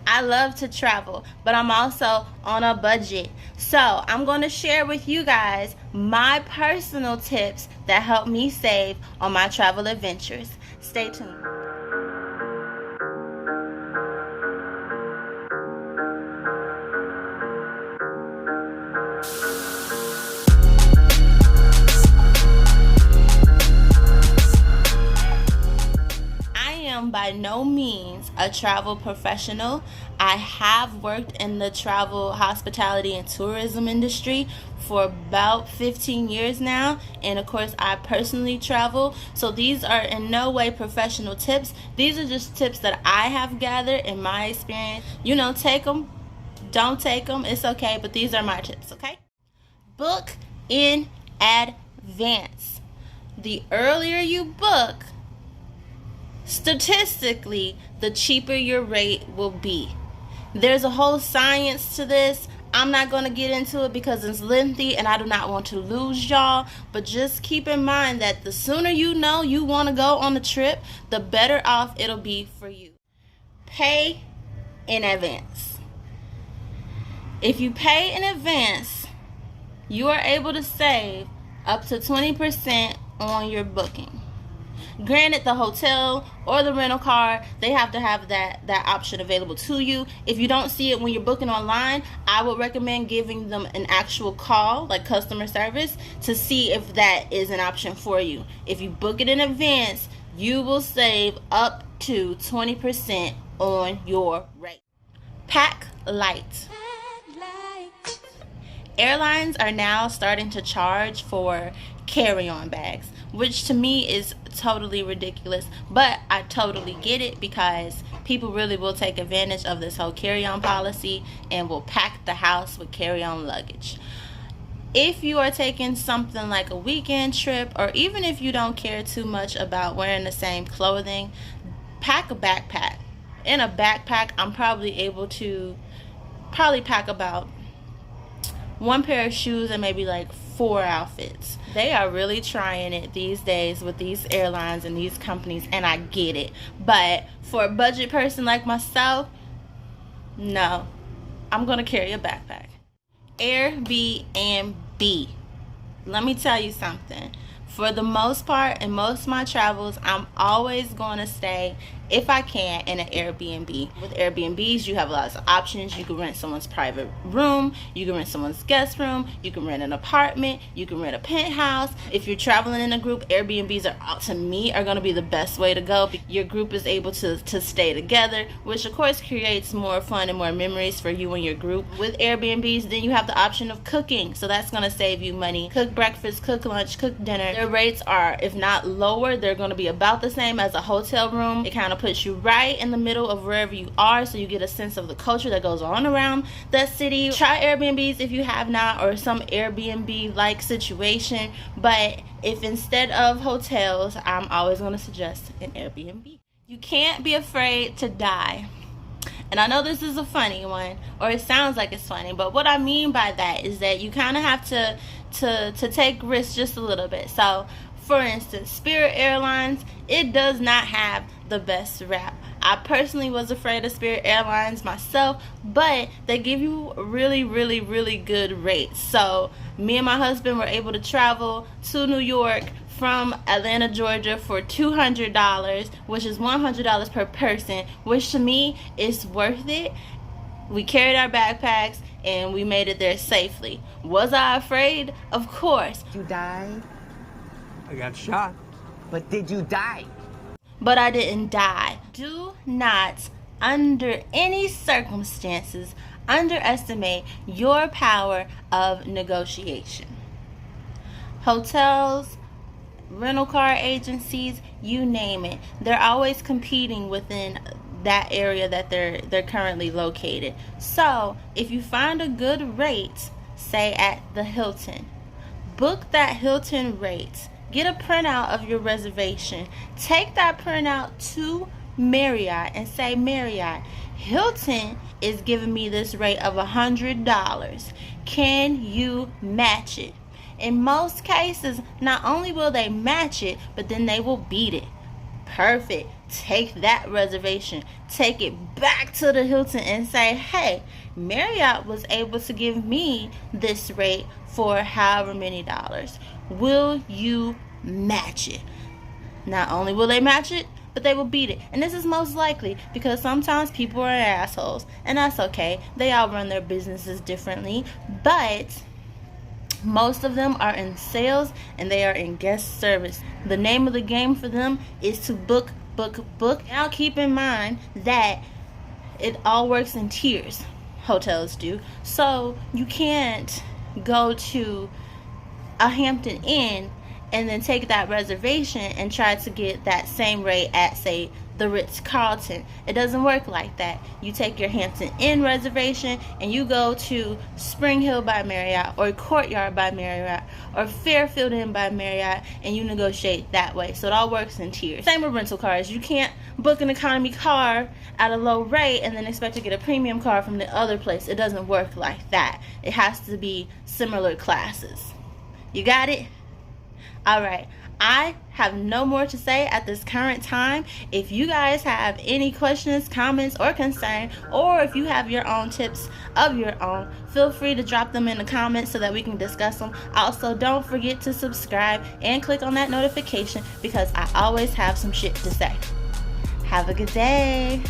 I love to travel, but I'm also on a budget. So I'm going to share with you guys my personal tips that help me save on my travel adventures. Stay tuned. By no means a travel professional. I have worked in the travel, hospitality, and tourism industry for about 15 years now, and of course I personally travel, so these are in no way professional tips. These are just tips that I have gathered in my experience. You know, take them, don't take them, it's okay, but these are my tips, okay? Book in advance. The earlier you book, statistically, the cheaper your rate will be. There's a whole science to this. I'm not going to get into it because it's lengthy and I do not want to lose y'all, but just keep in mind that the sooner you know you want to go on the trip, the better off it'll be for you. Pay in advance. If you pay in advance, you are able to save up to 20% on your booking. Granted, the hotel or the rental car, they have to have that option available to you. If you don't see it when you're booking online, I would recommend giving them an actual call, like customer service, to see if that is an option for you. If you book it in advance, you will save up to 20% on your rate. Pack light. Airlines are now starting to charge for carry-on bags, which to me is totally ridiculous, but I totally get it because people really will take advantage of this whole carry-on policy and will pack the house with carry-on luggage. If you are taking something like a weekend trip, or even if you don't care too much about wearing the same clothing, pack a backpack. In a backpack, I'm probably able to pack about one pair of shoes and maybe like 4 outfits. They are really trying it these days with these airlines and these companies, and I get it. But for a budget person like myself, no, I'm gonna carry a backpack. Airbnb. Let me tell you something. For the most part, in most of my travels, I'm always going to stay, if I can, in an Airbnb. With Airbnbs, you have lots of options. You can rent someone's private room, you can rent someone's guest room, you can rent an apartment, you can rent a penthouse. If you're traveling in a group, Airbnbs are, to me, are going to be the best way to go. Your group is able to stay together, which of course creates more fun and more memories for you and your group. With Airbnbs, then you have the option of cooking, so that's going to save you money. Cook breakfast, cook lunch, cook dinner. Their rates are, if not lower, they're going to be about the same as a hotel room. It kind of puts you right in the middle of wherever you are, so you get a sense of the culture that goes on around that city. Try Airbnbs if you have not, or some Airbnb like situation. But if instead of hotels, I'm always going to suggest an Airbnb. You can't be afraid to die. And I know this is a funny one, or it sounds like it's funny, but what I mean by that is that you kind of have to take risks just a little bit. So for instance, Spirit Airlines, it does not have the best rap. I personally was afraid of Spirit Airlines myself, but they give you really, really, really good rates. So me and my husband were able to travel to New York from Atlanta, Georgia for $200, which is $100 per person, which to me is worth it. We carried our backpacks and we made it there safely. Was I afraid? Of course. You died? I got shot. But did you die? But I didn't die. Do not, under any circumstances, underestimate your power of negotiation. Hotels, rental car agencies, you name it, they're always competing within that area that they're currently located. So if you find a good rate, say at the Hilton, book that Hilton rate. Get a printout of your reservation. Take that printout to Marriott and say, Marriott, Hilton is giving me this rate of $100. Can you match it? In most cases, not only will they match it, but then they will beat it. Perfect. take that reservation, take it back to the Hilton and say, hey, Marriott was able to give me this rate for however many dollars. Will you match it? Not only will they match it, but they will beat it. And this is most likely because sometimes people are assholes, and that's okay. They all run their businesses differently, but most of them are in sales and they are in guest service. The name of the game for them is to book. Now keep in mind that it all works in tiers. Hotels do. So you can't go to a Hampton Inn and then take that reservation and try to get that same rate at, say, the Ritz-Carlton. It doesn't work like that. You take your Hampton Inn reservation and you go to Spring Hill by Marriott or Courtyard by Marriott or Fairfield Inn by Marriott, and you negotiate that way. So it all works in tiers. Same with rental cars. You can't book an economy car at a low rate and then expect to get a premium car from the other place. It doesn't work like that. It has to be similar classes. You got it? Alright, I have no more to say at this current time. If you guys have any questions, comments, or concern, or if you have your own tips of your own, feel free to drop them in the comments so that we can discuss them. Also, don't forget to subscribe and click on that notification because I always have some shit to say. Have a good day.